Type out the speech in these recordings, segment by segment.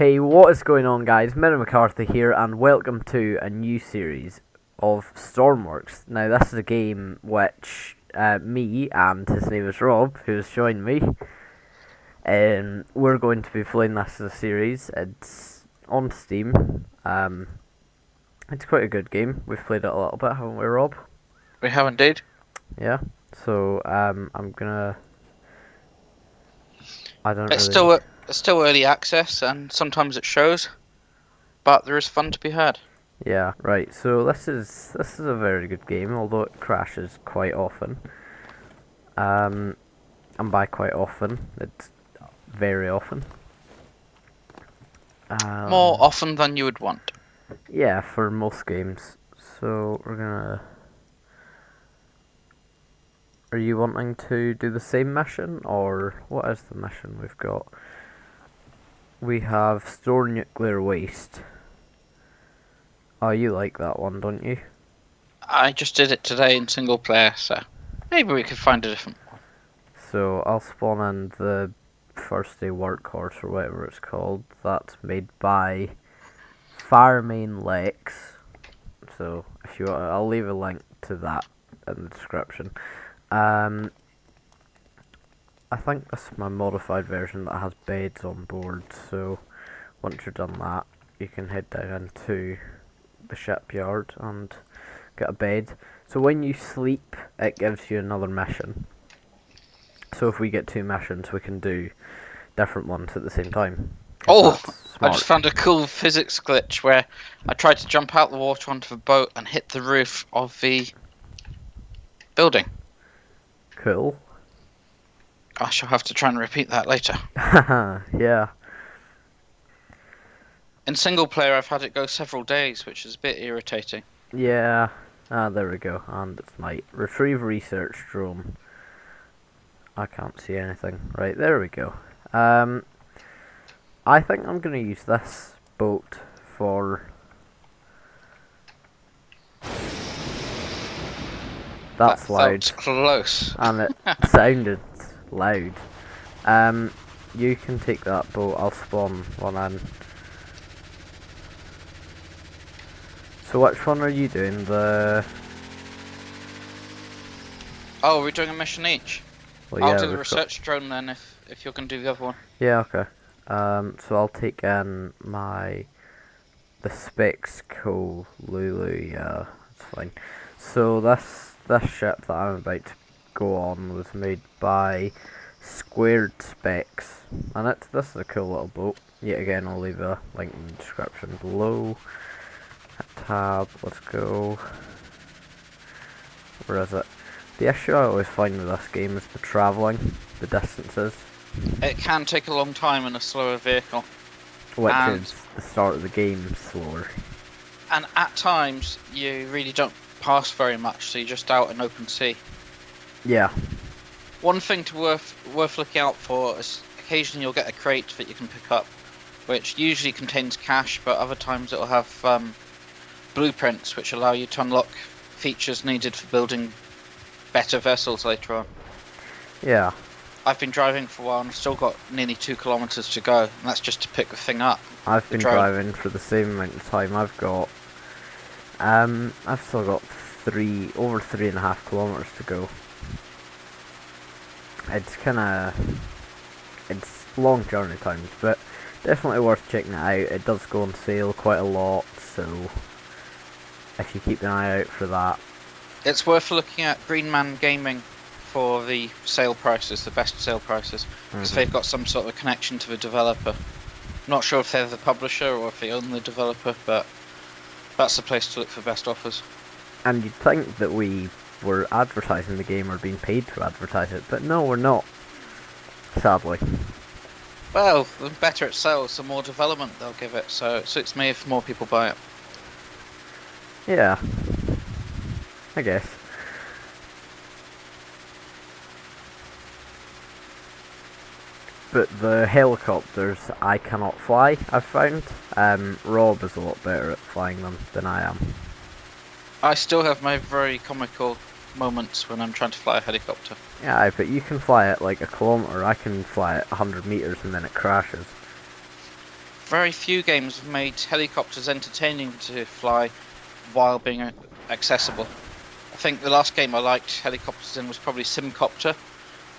Hey, what is going on, guys? Mary McCarthy here, and welcome to a new series of Stormworks. Now, this is a game which me and his name is Rob, who has joined me, and we're going to be playing this as a series. It's on Steam. It's quite a good game. We've played it a little bit, haven't we, Rob? We have indeed. Yeah. So I'm gonna. I don't. It's really... still early access, and sometimes it shows, but there is fun to be had. Yeah, right. So this is a very good game, although it crashes quite often. And by quite often, it's very often. More often than you would want. Yeah, for most games. So we're gonna. Are you wanting to do the same mission, or what is the mission we've got? We have store nuclear waste. Oh, you like that one, don't you? I just did it today in single player, so maybe we could find a different one. So I'll spawn in the first day workhorse or whatever it's called. That's made by Farmain Lex. So if you want, I'll leave a link to that in the description. I think this is my modified version that has beds on board, so once you've done that, you can head down into the shipyard and get a bed. So when you sleep, it gives you another mission. So if we get 2 missions, we can do different ones at the same time. Oh, I just found a cool physics glitch where I tried to jump out the water onto the boat and hit the roof of the building. Cool. I shall have to try and repeat that later. Yeah. In single player, I've had it go several days, which is a bit irritating. Yeah. Ah, there we go. And it's night. Retrieve research drone. I can't see anything. Right, there we go. I think I'm going to use this boat for... That's loud. Felt close. And it sounded loud. You can take that boat, I'll spawn one in. So which one are you doing? Oh, we're doing a mission each. Well, I'll yeah, do the research drone then if you're going to do the other one. Yeah, okay. So I'll take in the Specs Co Lulu, yeah, that's fine. So this ship that I'm about to go on was made by Squared Specs, and this is a cool little boat. Yet again, I'll leave a link in the description below. Tab, let's go. Where is it? The issue I always find with this game is the travelling, the distances. It can take a long time in a slower vehicle. Which is the start of the game slower. And at times, you really don't pass very much, so you're just out in open sea. Yeah. One thing worth looking out for is occasionally you'll get a crate that you can pick up, which usually contains cash, but other times it'll have blueprints which allow you to unlock features needed for building better vessels later on. Yeah. I've been driving for a while and I've still got nearly 2 kilometers to go, and that's just to pick the thing up. I've been driving for the same amount of time. I've still got over 3.5 kilometers to go. It's long journey times, but definitely worth checking it out. It does go on sale quite a lot, so if you keep an eye out for that. It's worth looking at Green Man Gaming for the sale prices, the best sale prices, because they've got some sort of connection to the developer. Not sure if they're the publisher or if they own the developer, but that's the place to look for best offers. And you'd think that we were advertising the game or being paid to advertise it, but no, we're not. Sadly. Well, the better it sells, the more development they'll give it, so it suits me if more people buy it. Yeah. I guess. But the helicopters I cannot fly, I've found. Rob is a lot better at flying them than I am. I still have my very comical moments when I'm trying to fly a helicopter. Yeah, but you can fly it like a kilometre. I can fly it 100 metres and then it crashes. very few games have made helicopters entertaining to fly while being accessible. I think the last game I liked helicopters in was probably Simcopter.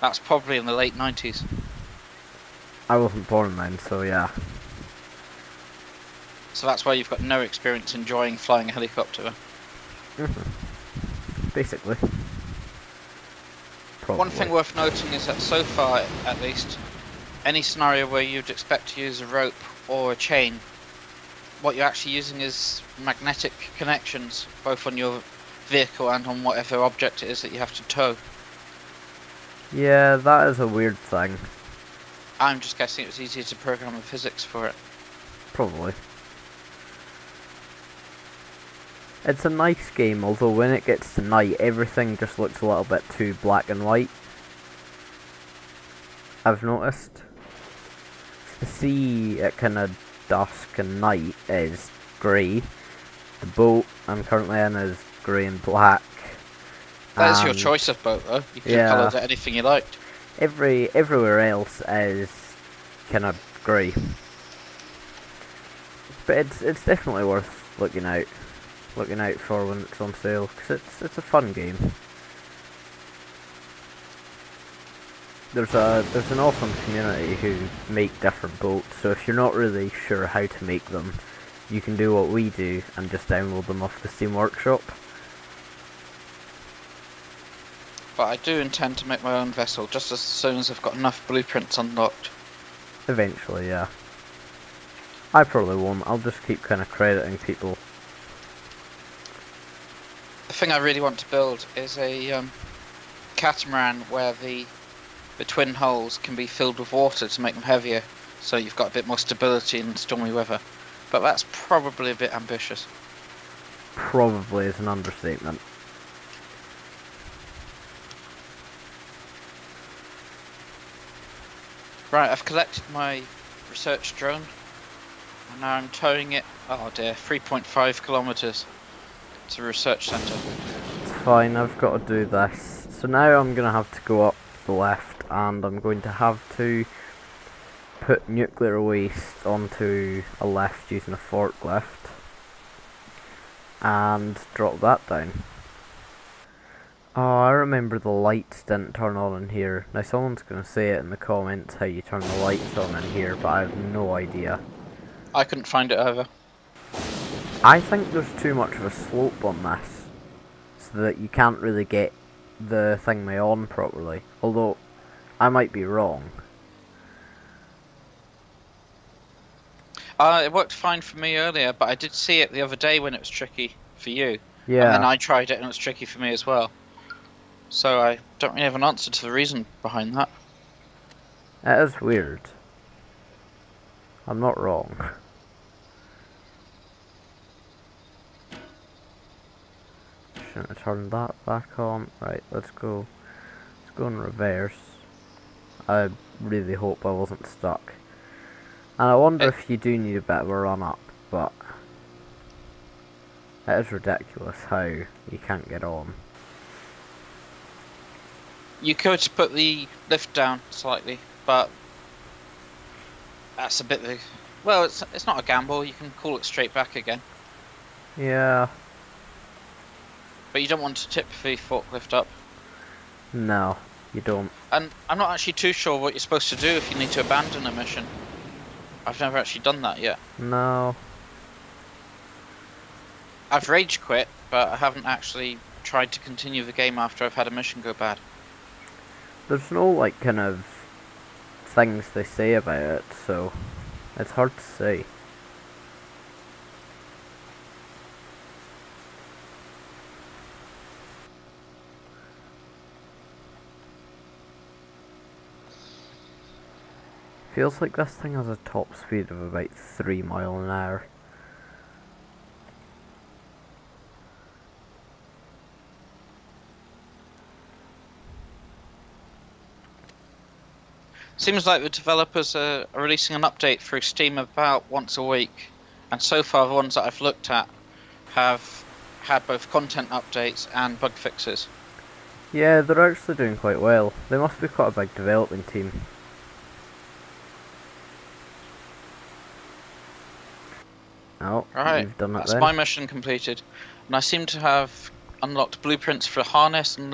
That's probably in the late 90s. I wasn't born then, so yeah. So that's why you've got no experience enjoying flying a helicopter. Basically. Probably. One thing worth noting is that so far, at least, any scenario where you'd expect to use a rope or a chain, what you're actually using is magnetic connections, both on your vehicle and on whatever object it is that you have to tow. Yeah, that is a weird thing. I'm just guessing it was easier to program the physics for it. Probably. It's a nice game, although when it gets to night, everything just looks a little bit too black and white. I've noticed. The sea at kind of dusk and night is grey. The boat I'm currently in is grey and black. That is your choice of boat, though. You could have coloured it anything you liked. Everywhere else is kind of grey. But it's definitely worth looking out for when it's on sale, because it's a fun game. There's an awesome community who make different boats, so if you're not really sure how to make them, you can do what we do and just download them off the Steam Workshop. But I do intend to make my own vessel just as soon as I've got enough blueprints unlocked. Eventually, yeah. I probably won't. I'll just keep kind of crediting people. The thing I really want to build is a catamaran where the twin hulls can be filled with water to make them heavier, so you've got a bit more stability in stormy weather. But that's probably a bit ambitious. Probably is an understatement. Right, I've collected my research drone, and now I'm towing it, oh dear, 3.5 kilometres to the research centre. It's fine, I've got to do this. So now I'm going to have to go up the left, and I'm going to have to put nuclear waste onto a lift using a forklift and drop that down. Oh, I remember the lights didn't turn on in here. Now someone's going to say it in the comments how you turn the lights on in here, but I have no idea. I couldn't find it either. I think there's too much of a slope on this, so that you can't really get the thingy on properly. Although, I might be wrong. It worked fine for me earlier, but I did see it the other day when it was tricky for you. Yeah. And then I tried it and it was tricky for me as well. So I don't really have an answer to the reason behind that. It is weird. I'm not wrong. Shouldn't have turned that back on. Right, let's go. Let's go in reverse. I really hope I wasn't stuck. And I wonder if you do need a bit of a run up, but it is ridiculous how you can't get on. You could put the lift down slightly, but that's a bit of, well, it's not a gamble. You can call it straight back again. Yeah. But you don't want to tip the forklift up. No, you don't. And I'm not actually too sure what you're supposed to do if you need to abandon a mission. I've never actually done that yet. No. I've rage quit, but I haven't actually tried to continue the game after I've had a mission go bad. There's no, like, kind of things they say about it, so it's hard to say. Feels like this thing has a top speed of about 3 miles an hour. Seems like the developers are releasing an update through Steam about once a week, and so far the ones that I've looked at have had both content updates and bug fixes. Yeah, they're actually doing quite well. They must be quite a big developing team. Oh, Right, you've done it that's then. my mission completed. And I seem to have unlocked blueprints for a harness and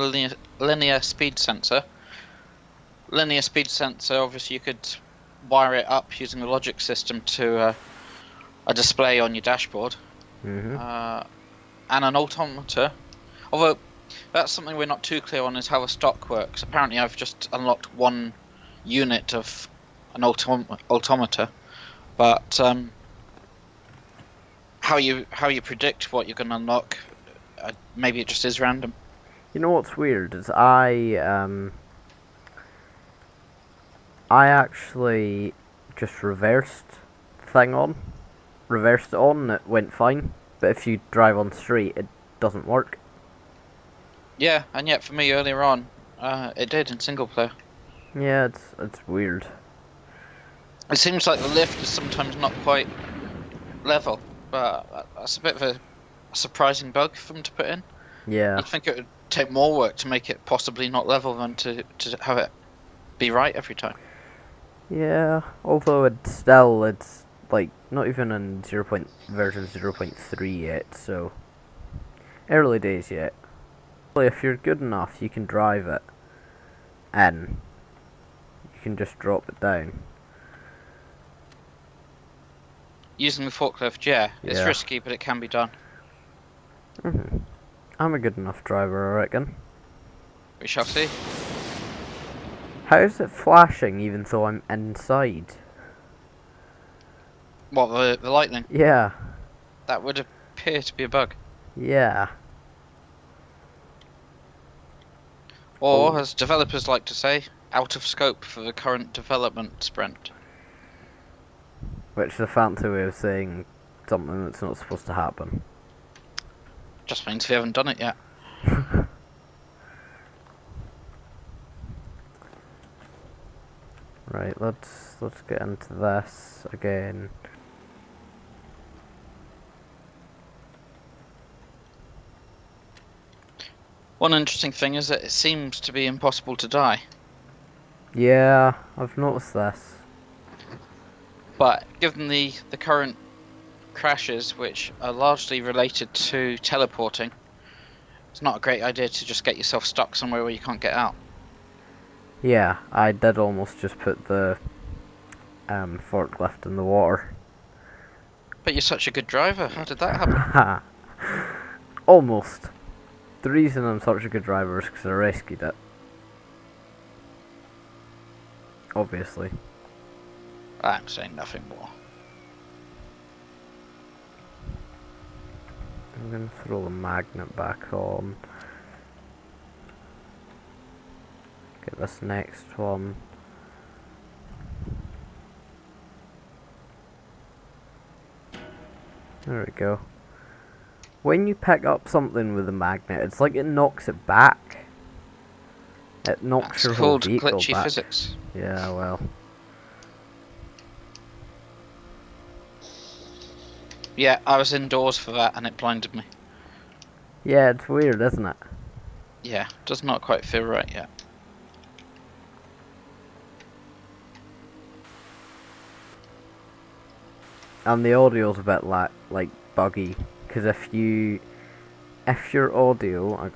linear speed sensor. Linear speed sensor, obviously you could wire it up using a logic system to a display on your dashboard. Mm-hmm. And an altimeter. Although, that's something we're not too clear on, is how a stock works. Apparently I've just unlocked one unit of an altimeter. But how you predict what you're going to unlock, maybe it just is random. You know what's weird is I actually just reversed it on, and it went fine. But if you drive on the street, it doesn't work. Yeah, and yet for me earlier on, it did in single player. Yeah, it's weird. It seems like the lift is sometimes not quite level, but that's a bit of a surprising bug for them to put in. Yeah. You'd think it would take more work to make it possibly not level than to have it be right every time. Yeah, although it's like not even in version 0.3 yet, so early days yet. Well, if you're good enough, you can drive it, and you can just drop it down. Using the forklift, yeah, it's risky, but it can be done. I'm a good enough driver, I reckon. We shall see. How is it flashing even though I'm inside? What, the lightning? Yeah. That would appear to be a bug. Yeah. Or, as developers like to say, out of scope for the current development sprint. Which is a fancy way of saying something that's not supposed to happen. Just means we haven't done it yet. Right, let's get into this again. One interesting thing is that it seems to be impossible to die. Yeah, I've noticed this. But given the current crashes, which are largely related to teleporting, it's not a great idea to just get yourself stuck somewhere where you can't get out. Yeah, I did almost just put the forklift in the water. But you're such a good driver, how did that happen? Almost. The reason I'm such a good driver is because I rescued it. Obviously. I'm saying nothing more. I'm going to throw the magnet back on. Get this next one. There we go. When you pick up something with a magnet, it's like it knocks it back. It knocks your whole vehicle back. That's called glitchy physics. Yeah, well. Yeah, I was indoors for that and it blinded me. Yeah, it's weird, isn't it? Yeah, does not quite feel right yet. And the audio's a bit like buggy, because if your audio,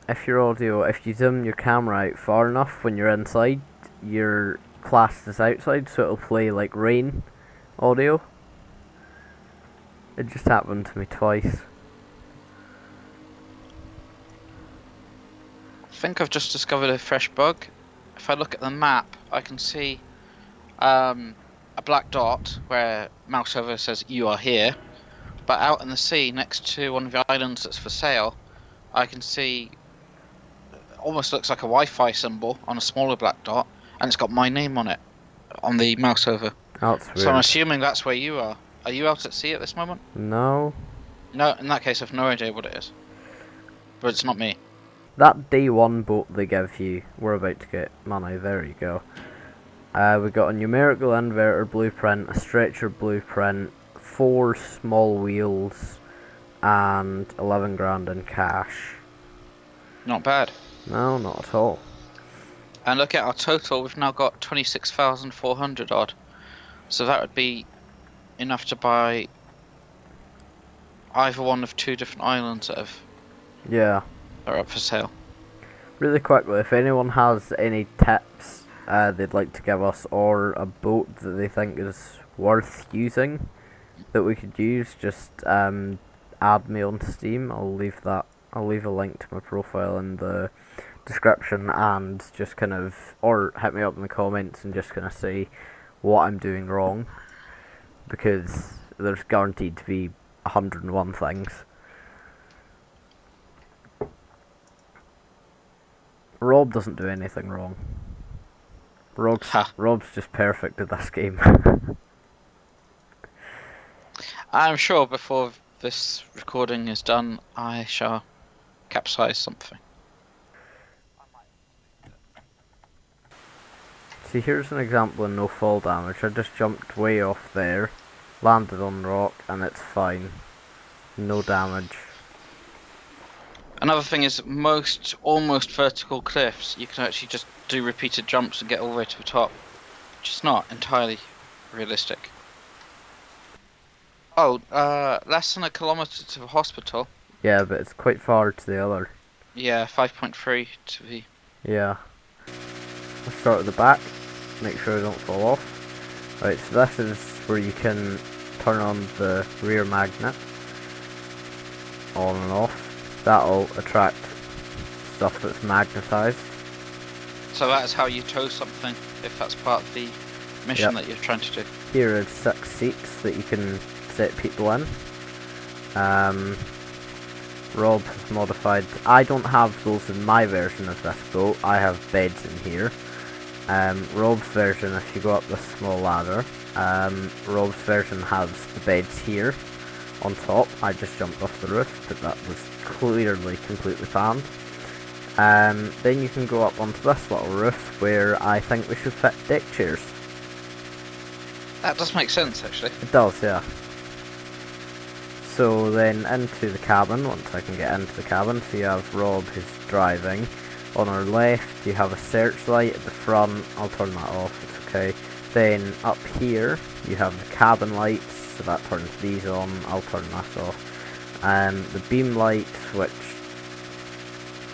if you zoom your camera out far enough when you're inside, your class is outside, so it'll play like rain audio. It just happened to me twice. I think I've just discovered a fresh bug. If I look at the map, I can see a black dot where mouse over says you are here, but out in the sea next to one of the islands that's for sale, I can see almost looks like a Wi-Fi symbol on a smaller black dot, and it's got my name on it on the mouse over. That's weird. So I'm assuming that's where you are. Are you out at sea at this moment? No. No, in that case I've no idea what it is. But it's not me. That day one boat they give you, we're about to get money, there you go. We got a numerical inverter blueprint, a stretcher blueprint, 4 small wheels, and 11 grand in cash. Not bad. No, not at all. And look at our total, we've now got 26,400 odd. So that would be enough to buy either one of 2 different islands that Yeah. are up for sale. Really quickly, if anyone has any tips they'd like to give us, or a boat that they think is worth using that we could use, just add me on Steam. I'll leave a link to my profile in the description, and just kind of, or hit me up in the comments and just kind of say what I'm doing wrong, because there's guaranteed to be 101 things. Rob doesn't do anything wrong. Rob's just perfect at this game. I'm sure before this recording is done, I shall capsize something. See, here's an example of no fall damage. I just jumped way off there, landed on rock, and it's fine. No damage. Another thing is, most almost vertical cliffs, you can actually just do repeated jumps and get all the way to the top, which is not entirely realistic. Oh, less than a kilometre to the hospital. Yeah, but it's quite far to the other. Yeah, 5.3 to the... Yeah. Let's start at the back, make sure I don't fall off. Right, so this is where you can turn on the rear magnet, on and off. That'll attract stuff that's magnetised. So that is how you tow something, if that's part of the mission that you're trying to do. Here are 6 seats that you can sit people in. Rob has modified. I don't have those in my version of this boat. I have beds in here. Rob's version, if you go up this small ladder, Rob's version has the beds here on top. I just jumped off the roof, but that was clearly completely planned. Then you can go up onto this little roof where I think we should fit deck chairs. That does make sense, actually. It does, yeah. So then into the cabin, once I can get into the cabin, so you have Rob who's driving. On our left you have a searchlight at the front. I'll turn that off, it's okay. Then up here you have the cabin lights, so that turns these on. I'll turn this off. The beam lights, which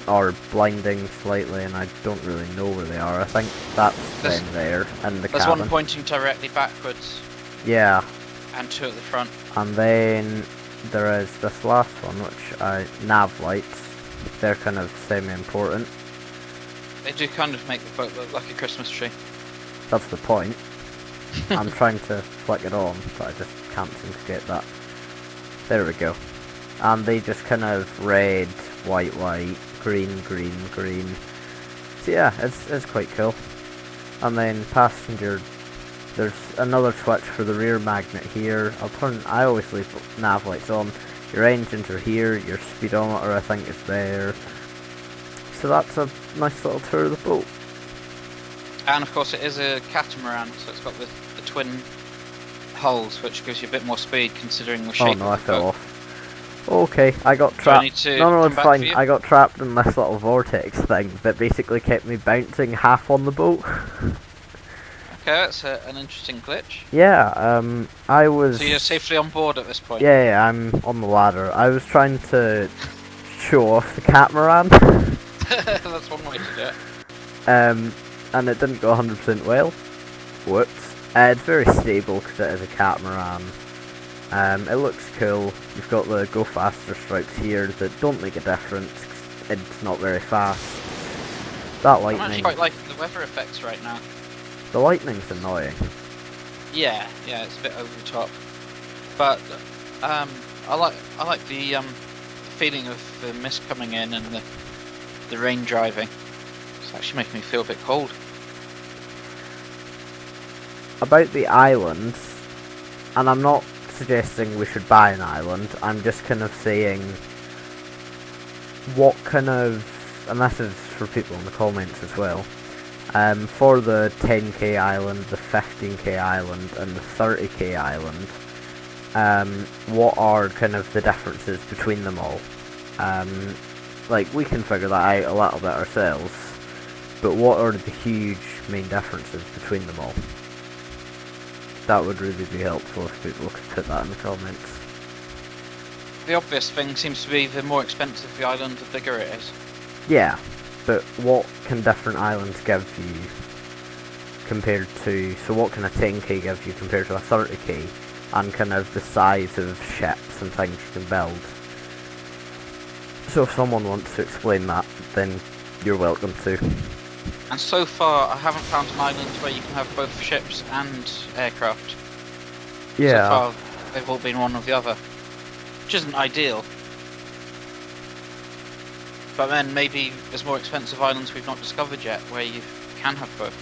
are blinding slightly, and I don't really know where they are. I think that's them there in the cabin. There's one pointing directly backwards. Yeah. And 2 at the front. And then there is this last one, which nav lights. They're kind of semi-important. They do kind of make the boat look like a Christmas tree. That's the point. I'm trying to flick it on, but I just can't seem to get that. There we go. And they just kind of red, white, white, green, green, green. So yeah, it's quite cool. And then passenger, there's another switch for the rear magnet here. I always leave nav lights on. Your engines are here, your speedometer I think is there. So that's a nice little tour of the boat. And of course it is a catamaran, so it's got the twin hulls, which gives you a bit more speed considering the shape Oh of the no, I fell boat. off. Okay, I got trapped. No, it's fine. I I got trapped in this little vortex thing that basically kept me bouncing half on the boat. Okay, that's an interesting glitch. Yeah, I was... So you're safely on board at this point? Yeah, I'm on the ladder. I was trying to show off the catamaran. That's one way to do it. And it didn't go 100% well. Whoops. It's very stable because it is a catamaran. It looks cool. You've got the go faster stripes here that don't make a difference. It's not very fast. That lightning... I'm actually quite liking the weather effects right now. The lightning's annoying. Yeah, it's a bit over the top. But I like the feeling of the mist coming in and the rain driving. It's actually making me feel a bit cold. About the islands, and I'm not suggesting we should buy an island, I'm just kind of saying what kind of, and this is for people in the comments as well, for the 10k island, the 15k island and the 30k island, what are kind of the differences between them all? Like, we can figure that out a little bit ourselves, but what are the huge main differences between them all? That would really be helpful if people could put that in the comments. the obvious thing seems to be the more expensive the island, the bigger it is. Yeah, but what can different islands give you compared to... So what can a 10k give you compared to a 30k? And kind of the size of ships and things you can build. So if someone wants to explain that, then you're welcome to. And so far, I haven't found an island where you can have both ships and aircraft. Yeah. So far, they've all been one or the other, which isn't ideal. But then maybe there's more expensive islands we've not discovered yet where you can have both.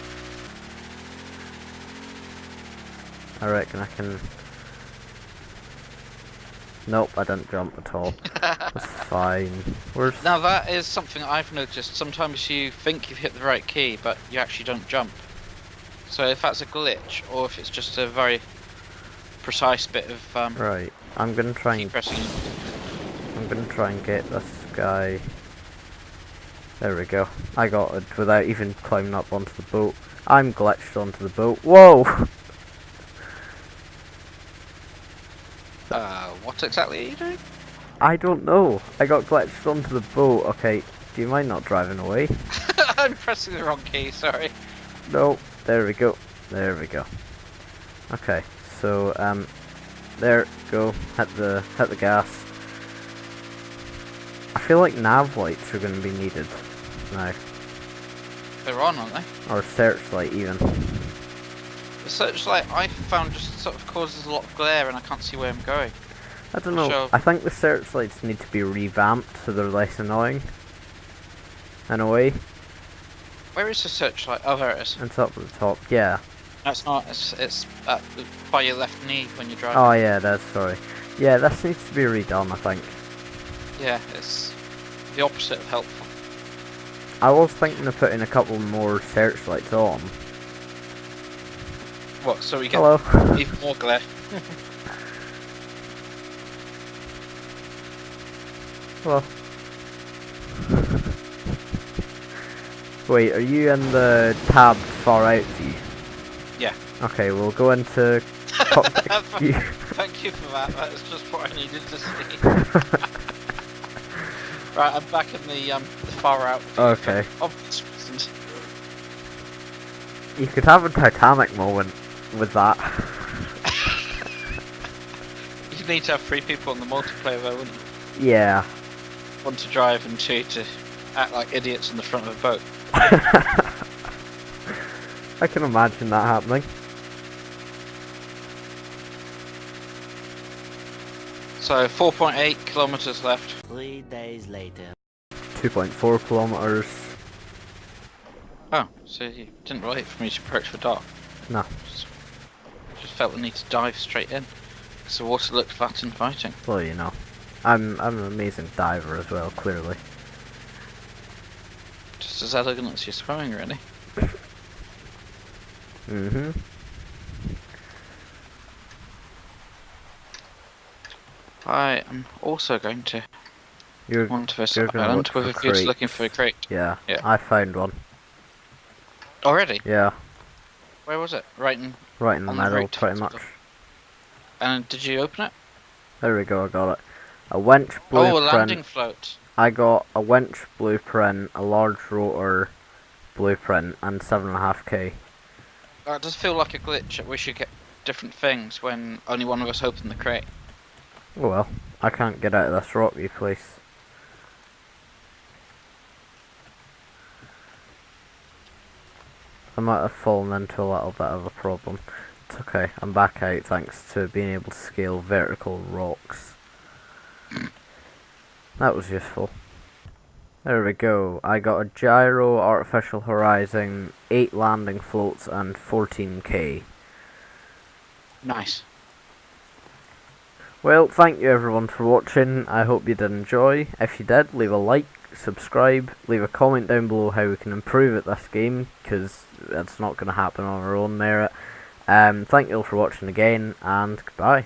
I reckon I can... Nope, I didn't jump at all. That's fine. Where's... Now that is something I've noticed. Sometimes you think you've hit the right key, but you actually don't jump. So if that's a glitch, or if it's just a very precise bit of Right, I'm gonna try key and... pressing. I'm gonna try and get this guy... There we go. I got it without even climbing up onto the boat. I'm glitched onto the boat. Whoa! What exactly are you doing? I don't know. I got glitched onto the boat. Okay, do you mind not driving away? I'm pressing the wrong key, sorry. No. There we go. There we go. Okay, so there go. Hit the gas. I feel like nav lights are going to be needed now, They're on, aren't they? or searchlight even. The searchlight I found just sort of causes a lot of glare and I can't see where I'm going. I don't know. Sure. I think the searchlights need to be revamped so they're less annoying. In a way. Where is the searchlight? Oh, there it is. It's up at the top. Yeah. That's not. It's by your left knee when you're driving. Oh yeah, that's sorry. Yeah, this needs to be redone. I think. Yeah, it's the opposite of helpful. I was thinking of putting a couple more searchlights on. What? So we get Hello. even more glare. Hello. Wait, are you in the tabbed far out view? Yeah. Okay, we'll go into cockpit view. Thank you for that. That is just what I needed to see. Right, I'm back in the far out view. Okay. For obvious reasons. You could have a Titanic moment with that. You need to have 3 people on the multiplayer though, wouldn't you? Yeah. 1 to drive and 2 to act like idiots in the front of a boat. I can imagine that happening. So 4.8 kilometers left. 3 days later. 2.4 kilometers. Oh, so you didn't wait for me to approach the dock? No. Just felt the need to dive straight in, because the water looked that inviting. Well, you know. I'm an amazing diver as well, clearly. Just as elegant as your swimming, really. Mm-hmm. I am also going to You're want to visit you're gonna island look for with a view to looking crates. for a crate. Yeah, Yeah. I found one. Already? Yeah, Where was it? Right in. right in the On the middle, route, pretty sort much. of. And did you open it? There we go, I got it. A winch Oh, a blueprint. landing float. I got a winch blueprint, a large rotor blueprint, and 7.5k. That does feel like a glitch. We should get different things when only one of us opened the crate. Oh well, I can't get out of this rocky place. I might have fallen into a little bit of a problem. It's okay, I'm back out thanks to being able to scale vertical rocks. That was useful. There we go, I got a gyro, artificial horizon, 8 landing floats and 14k. Nice. Well, thank you everyone for watching. I hope you did enjoy. If you did, leave a like, subscribe, leave a comment down below how we can improve at this game, because it's not going to happen on our own merit. Thank you all for watching again, and goodbye.